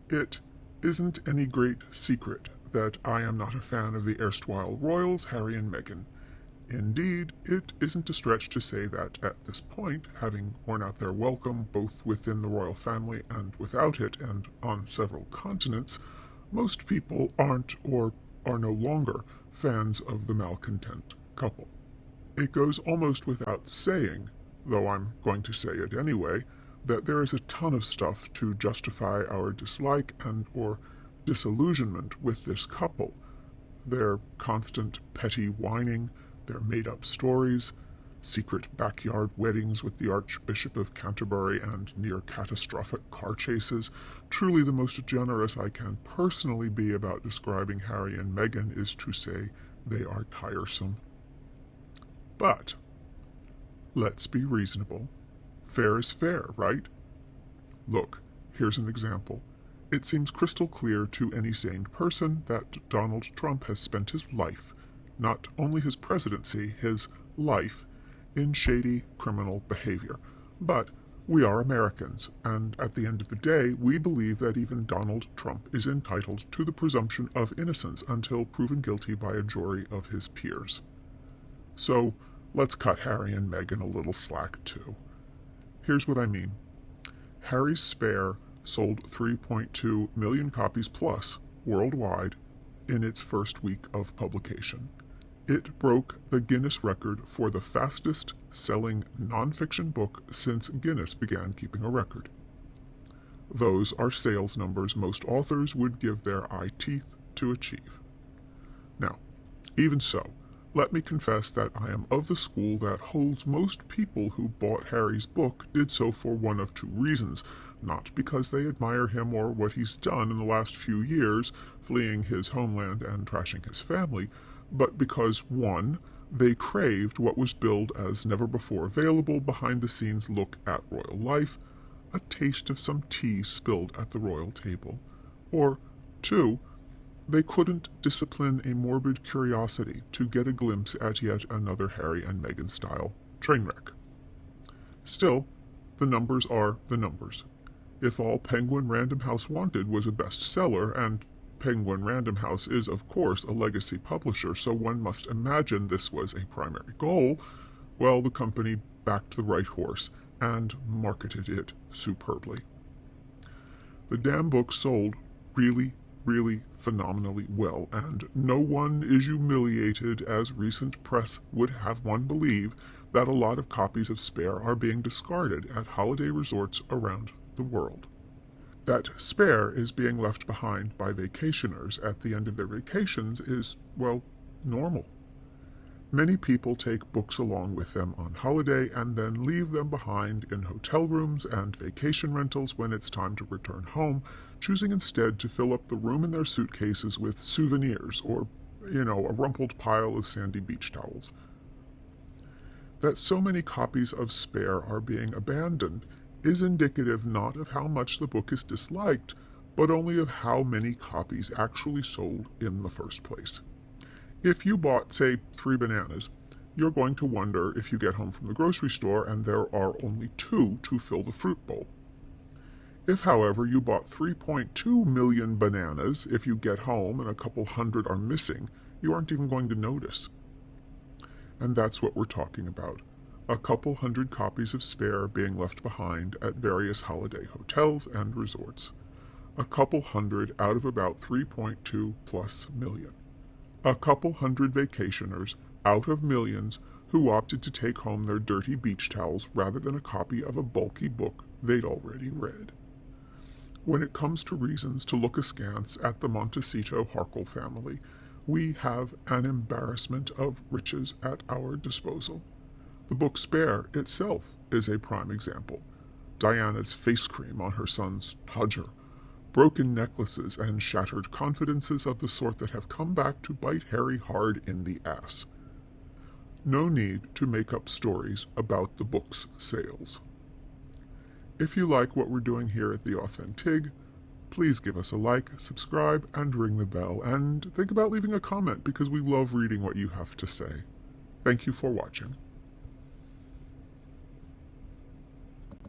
It isn't any great secret that I am not a fan of the erstwhile royals, Harry and Meghan. Indeed, it isn't a stretch to say that at this point, having worn out their welcome both within the royal family and without it, and on several continents, most people aren't or are no longer fans of the malcontent couple. It goes almost without saying, though I'm going to say it anyway, that there is a ton of stuff to justify our dislike and or disillusionment with this couple. Their constant petty whining, their made-up stories, secret backyard weddings with the Archbishop of Canterbury and near-catastrophic car chases. Truly the most generous I can personally be about describing Harry and Meghan is to say they are tiresome. But let's be reasonable. Fair is fair, right? Look, here's an example. It seems crystal clear to any sane person that Donald Trump has spent his life, not only his presidency, his life, in shady criminal behavior. But we are Americans, and at the end of the day, we believe that even Donald Trump is entitled to the presumption of innocence until proven guilty by a jury of his peers. So let's cut Harry and Meghan a little slack too. Here's what I mean. Harry's Spare sold 3.2 million copies plus worldwide in its first week of publication. It broke the Guinness record for the fastest selling nonfiction book since Guinness began keeping a record. Those are sales numbers most authors would give their eye teeth to achieve. Now, even so, let me confess that I am of the school that holds most people who bought Harry's book did so for one of two reasons, not because they admire him or what he's done in the last few years, fleeing his homeland and trashing his family, but because, one, they craved what was billed as never before available behind-the-scenes look at royal life, a taste of some tea spilled at the royal table, or, two, they couldn't discipline a morbid curiosity to get a glimpse at yet another Harry and Meghan-style train wreck. Still, the numbers are the numbers. If all Penguin Random House wanted was a bestseller, and Penguin Random House is, of course, a legacy publisher, so one must imagine this was a primary goal, well, the company backed the right horse and marketed it superbly. The damn book sold really phenomenally well, and no one is humiliated, as recent press would have one believe, that a lot of copies of Spare are being discarded at holiday resorts around the world. That Spare is being left behind by vacationers at the end of their vacations is, well, normal. Many people take books along with them on holiday and then leave them behind in hotel rooms and vacation rentals when it's time to return home, choosing instead to fill up the room in their suitcases with souvenirs or, a rumpled pile of sandy beach towels. That so many copies of Spare are being abandoned is indicative not of how much the book is disliked, but only of how many copies actually sold in the first place. If you bought, say, 3 bananas, you're going to wonder if you get home from the grocery store and there are only 2 to fill the fruit bowl. If, however, you bought 3.2 million bananas, if you get home and a couple hundred are missing, you aren't even going to notice. And that's what we're talking about. A couple hundred copies of Spare being left behind at various holiday hotels and resorts. A couple hundred out of about 3.2 plus million. A couple hundred vacationers out of millions who opted to take home their dirty beach towels rather than a copy of a bulky book they'd already read. When it comes to reasons to look askance at the Montecito-Harkle family, we have an embarrassment of riches at our disposal. The book Spare itself is a prime example. Diana's face cream on her son's Todger, broken necklaces and shattered confidences of the sort that have come back to bite Harry hard in the ass. No need to make up stories about the book's sales. If you like what we're doing here at The Authentig, please give us a like, subscribe, and ring the bell, and think about leaving a comment because we love reading what you have to say. Thank you for watching.